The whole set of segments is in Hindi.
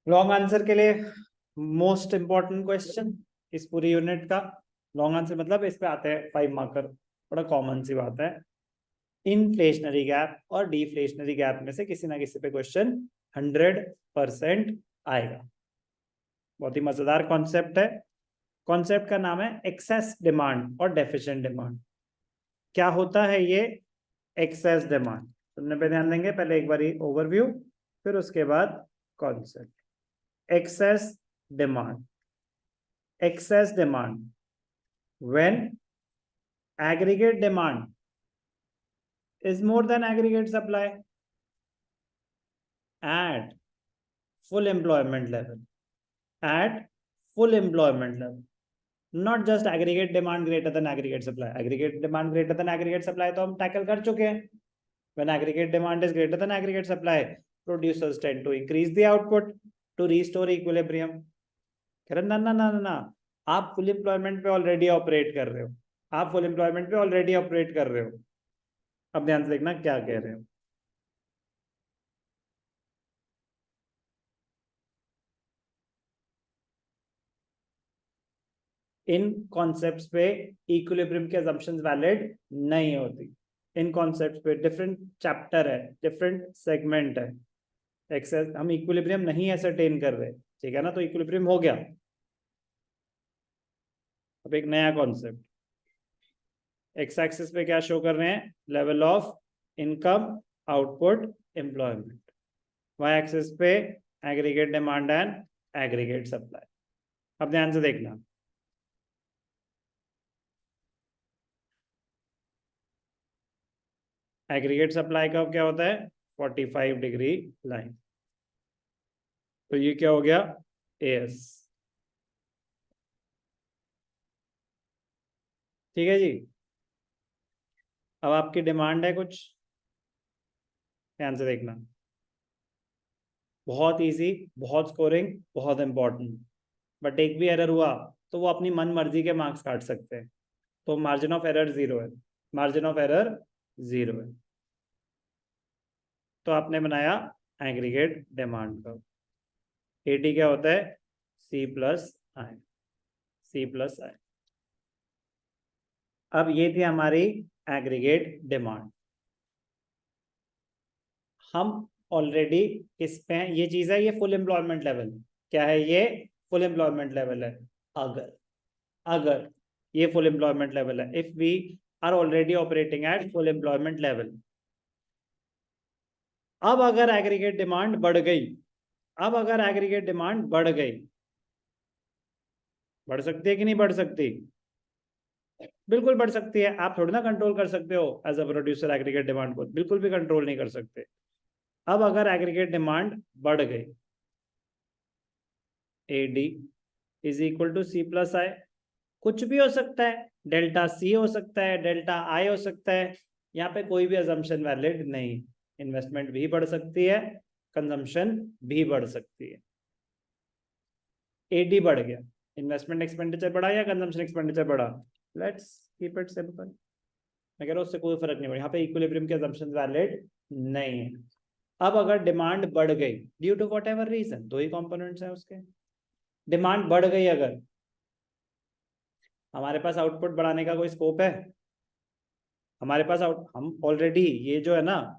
लॉन्ग आंसर के लिए मोस्ट इंपॉर्टेंट क्वेश्चन इस पूरी यूनिट का। लॉन्ग आंसर मतलब इस पे आते हैं 5 मार्कर, बड़ा कॉमन सी बात है। इनफ्लेशनरी गैप और डिफ्लेशनरी गैप में से किसी ना किसी पे क्वेश्चन 100% आएगा। बहुत ही मजेदार कॉन्सेप्ट है। कॉन्सेप्ट का नाम है एक्सेस डिमांड और डेफिशिएंट डिमांड। क्या होता है ये एक्सेस डिमांड, सुनने पे ध्यान देंगे। पहले एक बार ओवरव्यू, फिर उसके बाद concept. Excess demand, excess demand when aggregate demand is more than aggregate supply at full employment level, at full employment level, not just aggregate demand greater than aggregate supply. Aggregate demand greater than aggregate supply तो हम टैकल कर चुके हैं। when aggregate demand is greater than aggregate supply, producers tend to increase the output to restore equilibrium. कह रहे ना ना ना ना, आप फुल एम्प्लॉयमेंट पे ऑलरेडी ऑपरेट कर रहे हो, आप फुल एम्प्लॉयमेंट पे ऑलरेडी ऑपरेट कर रहे हो। अब ध्यान से देखना क्या कह रहे हो। इन कॉन्सेप्ट्स पे इक्विलिब्रियम के असम्पशंस वैलिड नहीं होती। इन कॉन्सेप्ट्स पे डिफरेंट चैप्टर है, डिफरेंट सेगमेंट है। एक्सेस हम इक्विलिब्रियम नहीं एसरटेन कर रहे, ठीक है ना, तो इक्विलिब्रियम हो गया। अब एक नया कॉन्सेप्ट, एक्स एक्सिस पे क्या शो कर रहे हैं, level of income, output, employment. Y axis पे aggregate demand and aggregate supply. अब ध्यान से देखना, एग्रीगेट सप्लाई का क्या होता है, 45 डिग्री लाइन। तो ये क्या हो गया, एएस। ठीक है जी। अब आपकी डिमांड है कुछ, ध्यान से देखना। बहुत इजी, बहुत स्कोरिंग, बहुत इंपॉर्टेंट। बट एक भी एरर हुआ तो वो अपनी मन मर्जी के मार्क्स काट सकते हैं। तो मार्जिन ऑफ एरर 0 है, मार्जिन ऑफ एरर 0 है। तो आपने बनाया एग्रीगेट डिमांड का। एटी क्या होता है, सी प्लस आई, सी प्लस आई। अब ये थी हमारी एग्रीगेट डिमांड। हम ऑलरेडी किस पे हैं, ये चीज है, ये फुल एम्प्लॉयमेंट लेवल। क्या है ये, फुल एम्प्लॉयमेंट लेवल है। अगर अगर ये फुल एम्प्लॉयमेंट लेवल है, if we are already operating at full employment level. अब अगर एग्रीगेट डिमांड बढ़ गई, अब अगर एग्रीगेट डिमांड बढ़ गई, बढ़ सकती है कि नहीं बढ़ सकती, बिल्कुल बढ़ सकती है। आप थोड़ी ना कंट्रोल कर सकते हो as a producer aggregate demand को, बिल्कुल भी कंट्रोल नहीं कर सकते। अब अगर एग्रीगेट डिमांड बढ़ गई, AD is equal to C plus I. कुछ भी हो सकता है, डेल्टा सी हो सकता है, डेल्टा आई हो सकता है। यहाँ पे कोई भी अजम्पशन वैलिड नहीं। इन्वेस्टमेंट भी बढ़ सकती है, कंजम्पशन भी बढ़ सकती है। एडी बढ़ गया, इन्वेस्टमेंट एक्सपेंडिचर बढ़ा या कंजम्पशन एक्सपेंडिचर बढ़ा, लेट्स कीप इट सिंपल। मैं कह रहा हूँ उससे कोई फर्क नहीं पड़ा, यहाँ पे इक्विलिब्रियम के assumptions वैलिड नहीं है। अब अगर डिमांड बढ़ गई due to whatever reason, दो ही कंपोनेंट्स हैं उसके, डिमांड बढ़ गई, अगर हमारे पास आउटपुट बढ़ाने का कोई स्कोप है, हमारे पास हम ऑलरेडी ये जो है ना,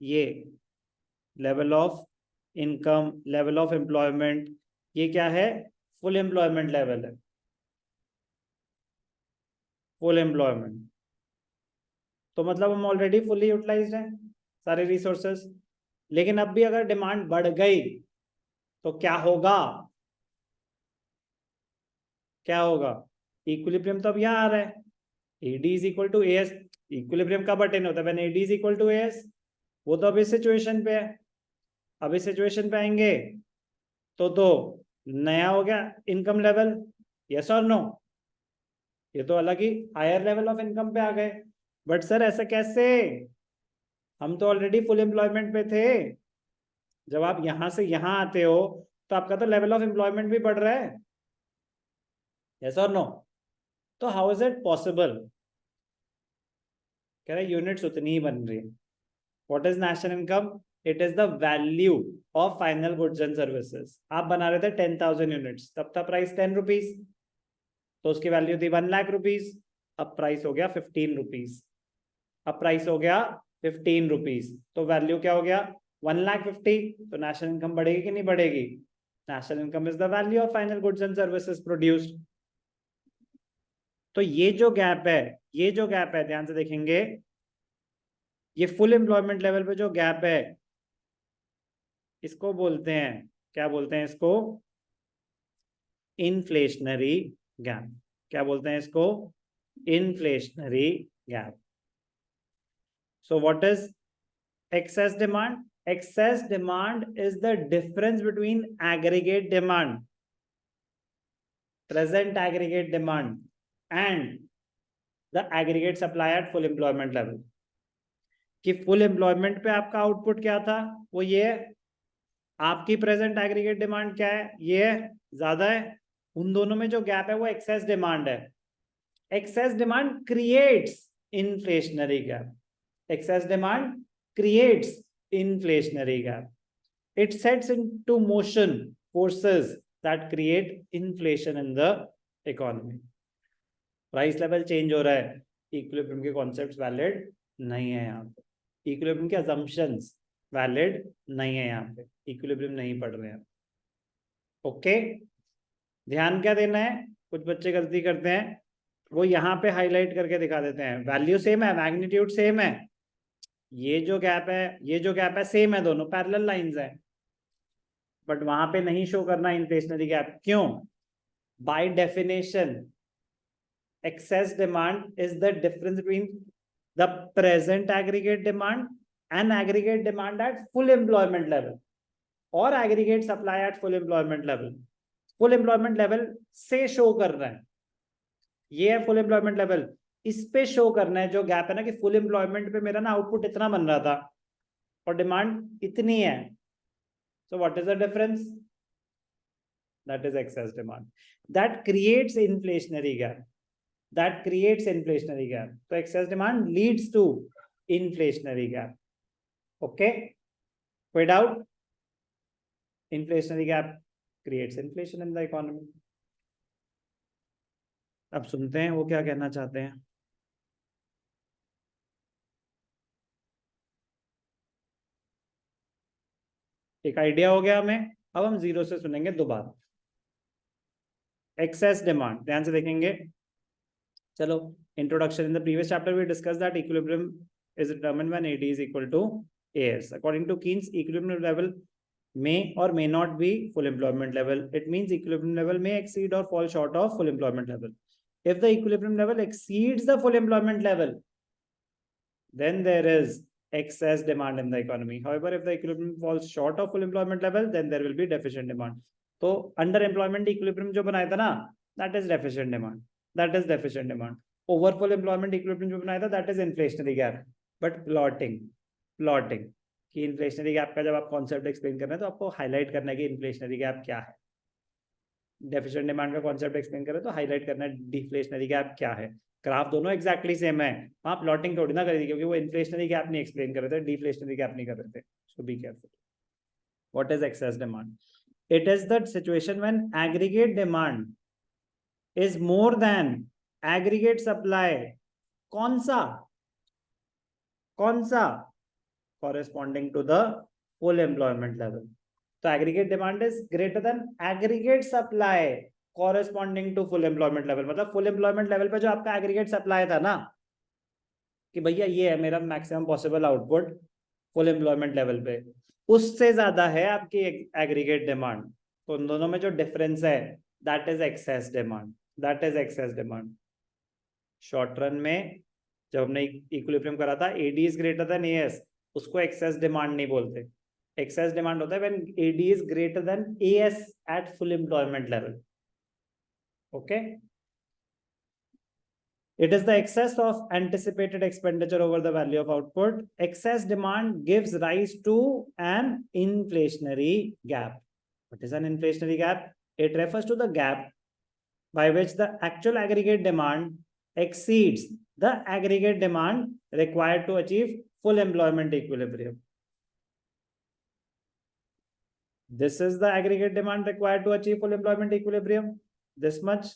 ये level of income, level of employment, ये क्या है, फुल एम्प्लॉयमेंट लेवल है, फुल एम्प्लॉयमेंट। तो मतलब हम ऑलरेडी फुली यूटिलाइज्ड हैं सारे रिसोर्सेस। लेकिन अब भी अगर डिमांड बढ़ गई तो क्या होगा, क्या होगा, इक्विलिब्रियम तो अब यहाँ आ रहा है, AD is equal to AS. Equilibrium कब अटेन होता है, when AD is equal to AS. वो तो अब इस सिचुएशन पे है। अब इस सिचुएशन पे आएंगे तो नया हो गया इनकम लेवल, यस और नो। ये तो अलग ही हायर लेवल ऑफ इनकम पे आ गए। बट सर ऐसा कैसे, हम तो ऑलरेडी फुल एम्प्लॉयमेंट पे थे। जब आप यहां से यहां आते हो तो आपका तो लेवल ऑफ एम्प्लॉयमेंट भी बढ़ रहा है, यस और नो। तो हाउ इज इट पॉसिबल, कह रहे यूनिट्स उतनी ही बन रही है। What is national income, it is the value of final goods and services. आप बना रहे थे 10,000 यूनिट्स, तब था प्राइस 10 रुपीज, तो उसकी वैल्यू थी 1 लाख रुपीज। अब प्राइस हो गया 15 रुपीज, अब प्राइस हो गया 15 रुपीज, तो वैल्यू क्या हो गया 1,50,000। तो नेशनल इनकम बढ़ेगी कि नहीं बढ़ेगी? National income is the value of final goods and services produced. तो ये जो गैप है, ये जो गैप है, ध्यान से देखेंगे, ये फुल एम्प्लॉयमेंट लेवल पे जो गैप है, इसको बोलते हैं, क्या बोलते हैं इसको? Inflationary gap. क्या बोलते हैं इसको? Inflationary gap. So what is excess demand? Excess demand is the difference between aggregate demand, present aggregate demand, and the aggregate supply at full employment level. कि full employment पे आपका आउटपुट क्या था, वो ये है। आपकी प्रेजेंट एग्रीगेट डिमांड क्या है, ये ज्यादा है। उन दोनों में जो गैप है वो एक्सेस डिमांड है। Excess demand creates inflationary gap. Excess demand creates inflationary gap. It sets into motion forces that create inflation in the economy. Price level change हो रहा है, इक्विलिब्रियम के कॉन्सेप्ट्स वैलिड नहीं है यहाँ पे, इक्विलिब्रियम के असम्पशंस वैलिड नहीं है यहाँ पे, इक्विलिब्रियम नहीं पढ़ रहे हैं। ओके, ध्यान क्या देना है? कुछ बच्चे गलती करते हैं, वो यहाँ पे हाईलाइट करके दिखा देते हैं वैल्यू सेम है, मैग्नीट्यूड सेम है, ये जो गैप है, ये जो गैप है सेम है, दोनों पैरेलल लाइंस हैं, बट वहां पे नहीं शो करना इन्फ्लेशनरी गैप। क्यों? By definition excess demand is the difference between the present aggregate demand and aggregate demand at full employment level or aggregate supply at full employment level. full employment level से शो कर रहा है, ये है full employment level, इस पे शो करना है जो गैप है ना, कि full employment पे मेरा ना आउटपुट इतना बन रहा था और डिमांड इतनी है, so what is the difference? That is excess demand that creates inflationary gap. That creates inflationary gap. So excess demand leads to inflationary gap. Okay? Quit out. Inflationary gap creates inflation in the economy. अब सुनते हैं वो क्या कहना चाहते हैं। एक आइडिया हो गया हमें, अब हम जीरो से सुनेंगे दोबारा। एक्सेस डिमांड, ध्यान से देखेंगे। चलो, introduction. In the previous chapter we discuss that equilibrium is determined when AD is equal to AS. According to Keynes, equilibrium level may or may not be full employment level. It means equilibrium level may exceed or fall short of full employment level. If the equilibrium level exceeds the full employment level, then there is excess demand in the economy. However, if the equilibrium falls short of full employment level, then there will be deficient demand. So underemployment equilibrium जो बनाया था ना, that is deficient demand. That is deficient demand. Over full employment equilibrium जो बनाया था, that is inflationary gap. But plotting कि इन्फ्लेशनरी गैप का जब आप कॉन्सेप्ट एक्सप्लेन कर रहे हैं तो आपको हाईलाइट करना है कि इन्फ्लेशनरी गैप क्या है। डेफिशिएंट डिमांड का कॉन्सेप्ट एक्सप्लेन कर रहे हैं तो हाईलाइट करना है डिफ्लेशनरी गैप क्या है। ग्राफ दोनों एक्जैक्टली सेम है, वहां प्लॉटिंग थोड़ी ना करी थी, क्योंकि वो इन्फ्लेशनरी गैप नहीं एक्सप्लेन कर रहे थे, डिफ्लेशनरी गैप नहीं कर रहे थे। So be careful. What is excess demand? It is the situation when aggregate demand is more than aggregate supply. कौन सा? corresponding to the full employment level. So aggregate demand is greater than aggregate supply corresponding to full employment level. मतलब full employment level पे जो आपका aggregate supply था ना, कि भैया ये है मेरा maximum possible output full employment level पे, उससे ज्यादा है आपकी aggregate demand। तो उन दोनों में जो difference है, that is excess demand. That is excess demand. Short run में जब हमने इक्विलिब्रियम करा था, AD is greater than AS, उसको एक्सेस डिमांड नहीं बोलते। एक्सेस डिमांड होता है when AD is greater than AS at full employment level. Okay? It is the excess of anticipated expenditure over the value of output. Excess demand gives rise to an inflationary gap. What is an inflationary gap? It refers to the gap by which the actual aggregate demand exceeds the aggregate demand required to achieve full employment equilibrium. This is the aggregate demand required to achieve full employment equilibrium, this much,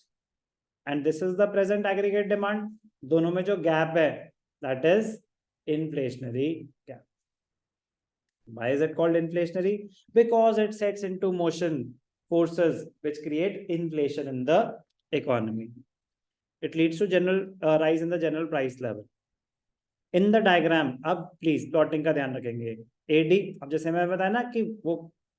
and this is the present aggregate demand. दोनों में जो gap है, that is inflationary gap. Why is it called inflationary? Because it sets into motion forces which create inflation in the economy. It leads to general rise in the general price level. In the diagram, अब please plotting का ध्यान रखेंगे. AD, अब जैसे मैं बताया ना कि वो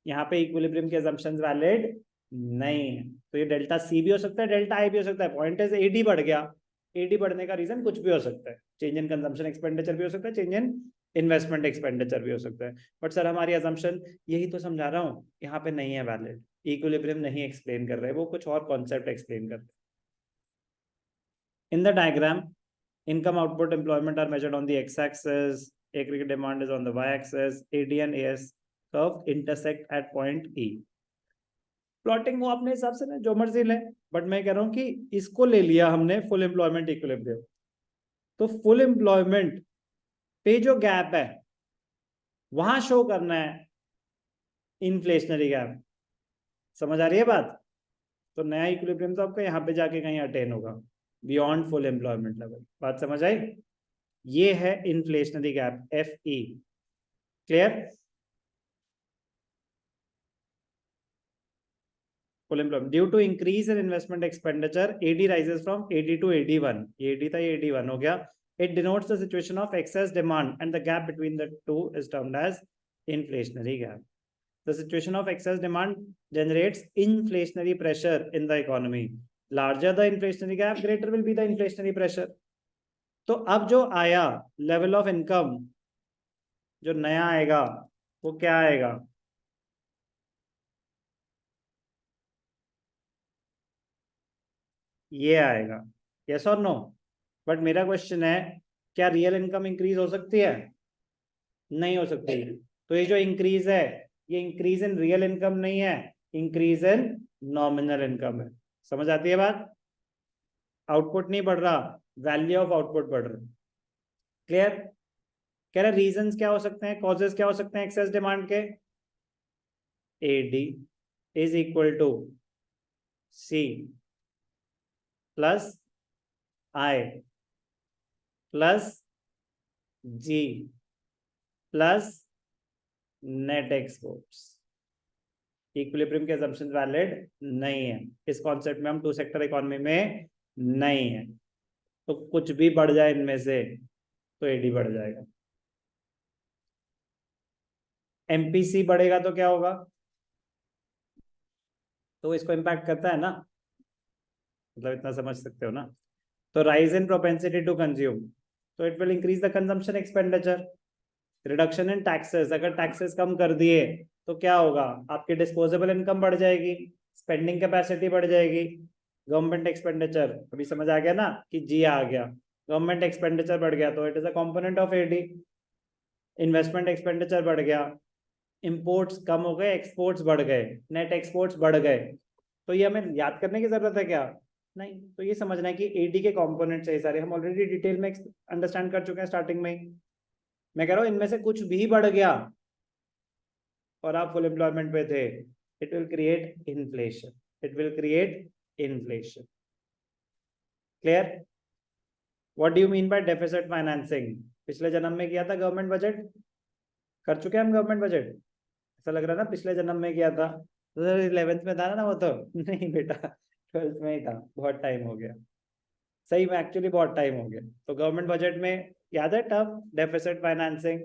यहाँ पे इक्विलिब्रियम के assumptions valid नहीं है, तो ये डेल्टा सी भी हो सकता है, डेल्टा आई भी हो सकता है. पॉइंट इज एडी बढ़ गया. एडी बढ़ने का रीजन कुछ भी हो सकता है. चेंज इन कंजम्पशन एक्सपेंडिचर भी हो सकता है, चेंज इन इन्वेस्टमेंट एक्सपेंडिचर भी हो सकता है. बट सर हमारी assumption, यही तो समझा रहा हूँ, यहाँ पे नहीं है वैलिड. इक्विलिब्रियम नहीं एक्सप्लेन कर रहे, वो कुछ और कॉन्सेप्ट एक्सप्लेन कर रहे. In the diagram, income, output, employment are measured on the x-axis, aggregate demand is on the y-axis, AD and AS curve intersect at point E. Plotting वो अपने हिसाब से ना जो मर्जी ले, बट मैं कह रहा हूँ कि इसको ले लिया हमने फुल एम्प्लॉयमेंट इक्विलिब्रियम, तो फुल एम्प्लॉयमेंट पे जो गैप है वहां शो करना है इन्फ्लेशनरी गैप. समझ आ रही है बात? तो नया इक्विलिब्रियम तो आपको यहाँ पे जाके कहीं अटेन होगा बियॉन्ड फुल एम्प्लॉयमेंट लेवल. बात समझ आई? ये है inflationary gap, FE. Clear? full employment due to increase in investment expenditure, AD rises from AD to AD1. AD था, AD1 हो गया. It denotes the situation of excess demand and the gap between the two is termed as inflationary gap. The situation of excess demand generates inflationary pressure in the economy. Larger the inflationary gap, greater will be the inflationary pressure. तो अब जो आया level of income, जो नया आएगा वो क्या आएगा? ये आएगा. यस और नो? बट मेरा क्वेश्चन है, क्या रियल इनकम इंक्रीज हो सकती है? नहीं हो सकती. तो ये जो इंक्रीज है, ये इंक्रीज इन रियल इनकम नहीं है, इंक्रीज इन नॉमिनल इनकम है. समझ आती है बात? आउटपुट नहीं बढ़ रहा, वैल्यू ऑफ आउटपुट बढ़ रहा. क्लियर? कह रहे रीजंस क्या हो सकते हैं, कॉजेस क्या हो सकते हैं एक्सेस डिमांड के? AD is equal to C plus I plus G plus net exports. Equilibrium के assumptions वैलिड नहीं है. इस कॉन्सेप्ट में हम टू सेक्टर इकोनॉमी में नहीं है. तो कुछ भी बढ़ जाए इनमें से तो AD बढ़ जाएगा. MPC बढ़ेगा तो क्या होगा? तो इसको इम्पैक्ट करता है ना, मतलब इतना समझ सकते हो ना. तो rise in propensity to consume, तो it will increase the consumption expenditure. Reduction in taxes, अगर टैक्सेस कम कर दिए तो क्या होगा? आपकी डिस्पोजेबल इनकम बढ़ जाएगी, स्पेंडिंग कैपेसिटी बढ़ जाएगी. गवर्नमेंट एक्सपेंडिचर, अभी समझ आ गया ना कि जी आ गया. गवर्नमेंट एक्सपेंडिचर बढ़ गया तो it is a component of AD. Investment expenditure बढ़ गया, इंपोर्ट्स कम हो गए, एक्सपोर्ट्स बढ़ गए, नेट एक्सपोर्ट्स बढ़ गए. तो ये हमें याद करने की जरूरत है क्या? नहीं. तो ये समझना है कि AD के कंपोनेंट्स है सारे, हम ऑलरेडी डिटेल में अंडरस्टैंड कर चुके हैं स्टार्टिंग में ही. मैं कह रहा हूं इनमें से कुछ भी बढ़ गया और आप फुल एम्प्लॉयमेंट पे थे, it will create inflation. It will create inflation. Clear? What do you mean by deficit financing? पिछले जन्म में किया था गवर्नमेंट बजट, कर चुके हैं हम गवर्नमेंट बजट. ऐसा लग रहा है ना पिछले जन्म में किया था. 11th में था ना वो तो? नहीं बेटा, 12th में ही था. बहुत टाइम हो गया. सही में एक्चुअली बहुत टाइम हो गया. तो गवर्नमेंट बजट में याद है term deficit financing?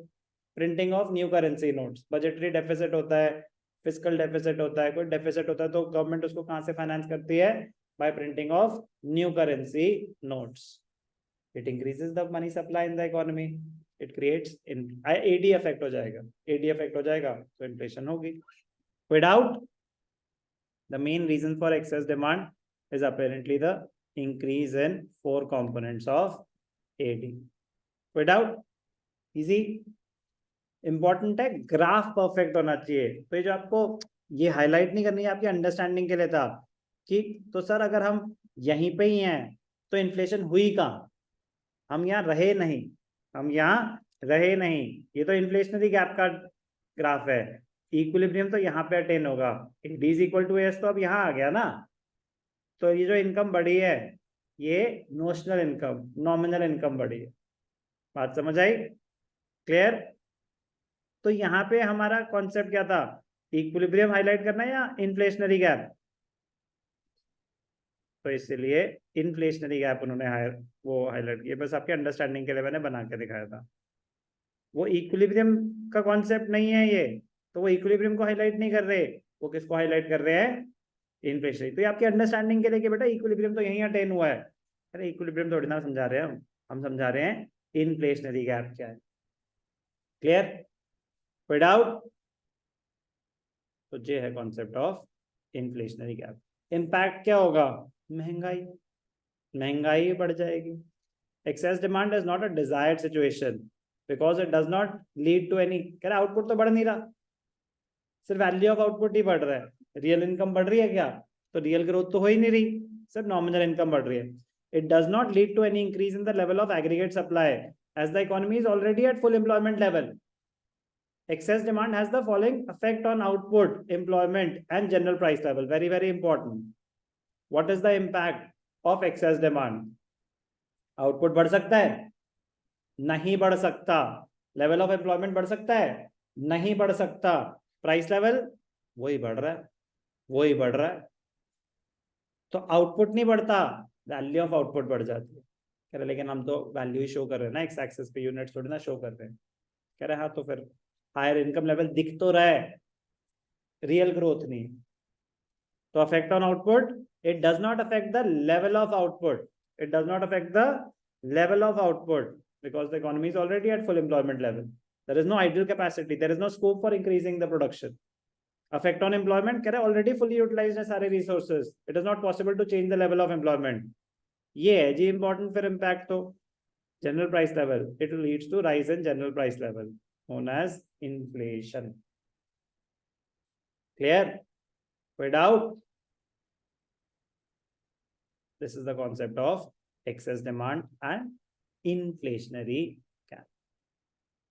Printing of new currency notes. Budgetary deficit होता है, फिस्कल डेफिसिट होता है, कोई डेफिसिट होता है तो गवर्नमेंट उसको कहां से फाइनेंस करती है? By printing of new currency notes. It increases the money supply in the economy. It creates AD effect हो जाएगा. AD इफेक्ट हो जाएगा तो इन्फ्लेशन होगी. Without the main reason for excess demand is apparently the increase in 4 components of AD. Without easy. Important है ग्राफ परफेक्ट होना चाहिए. तो ये जो आपको ये हाईलाइट नहीं करनी है, आपकी अंडरस्टैंडिंग के लिए था कि तो सर अगर हम यहीं पे ही हैं तो इन्फ्लेशन हुई कहाँ? हम यहाँ रहे नहीं, हम यहाँ रहे नहीं. ये तो इन्फ्लेशनरी गैप का ग्राफ है. इक्विलिब्रियम तो यहाँ पे अटेन होगा, AD is equal to AS तो अब यहाँ आ गया ना, तो ये जो इनकम बढ़ी है ये नोशनल इनकम, नॉमिनल इनकम बढ़ी है। बात समझ आई? क्लियर? तो यहाँ पे हमारा कॉन्सेप्ट क्या था, इक्विलिब्रियम हाईलाइट करना है या इन्फ्लेशनरी गैप? तो इसलिए इन्फ्लेशनरी गैप उन्होंने वो हाईलाइट किया, बस आपके अंडरस्टैंडिंग के लिए मैंने बना के दिखाया था। वो इक्विलिब्रियम का कॉन्सेप्ट नहीं है ये, तो वो इक्विलिब्रियम को हाईलाइट नहीं कर रहे, वो किसको हाईलाइट कर रहे हैं, इन्फ्लेशनरी। तो ये आपके अंडरस्टैंडिंग के लिए कि बेटा इक्विलिब्रियम तो यहीं अटेन हुआ है। अरे इक्विलिब्रियम थोड़ी ना समझा रहे हैं हम समझा रहे हैं इन्फ्लेशनरी गैप क्या है। क्लियर? कोई डाउट? तो ये है concept of inflationary gap. Impact क्या होगा, महंगाई, महंगाई बढ़ जाएगी। Excess demand is not a desired situation because it does not lead to any, कह रहा आउटपुट तो बढ़ नहीं रहा, सिर्फ वैल्यू ऑफ आउटपुट ही बढ़ रहा है, रियल इनकम बढ़ रही है क्या? तो रियल ग्रोथ तो हो ही नहीं रही, सिर्फ नॉमिनल इनकम बढ़ रही है। It does not lead to any increase in the level of aggregate supply as the economy is already at full employment level. Excess demand has the following effect on output, employment and general price level. Very, very important. What is the impact of excess demand? Output बढ़ सकता है? नहीं बढ़ सकता. Level of employment बढ़ सकता है? नहीं बढ़ सकता. Price level वही बढ़ रहा है, वही बढ़ रहा है. तो आउटपुट नहीं बढ़ता, वैल्यू ऑफ आउटपुट बढ़ जाती है. कह रहे लेकिन हम तो वैल्यू ही शो कर रहे हैं ना, एक्स एक्सिस पे यूनिट थोड़ी ना शो कर रहे हैं. कह रहे हाँ तो फिर हायर इनकम लेवल दिख तो रहा है, रियल ग्रोथ नहीं. तो affect on output, it does not affect the level of output, it does not affect the level of output because the economy is already at full employment level. There is no idle capacity, there is no scope for increasing the production. Effect on employment, कह रहे already fully utilized है सारे resources, it is not possible to change the level of employment. ये है जी important फिर impact. तो general price level, it leads to rise in general price level known as inflation. Clear? कोई doubt? This is the concept of excess demand and inflationary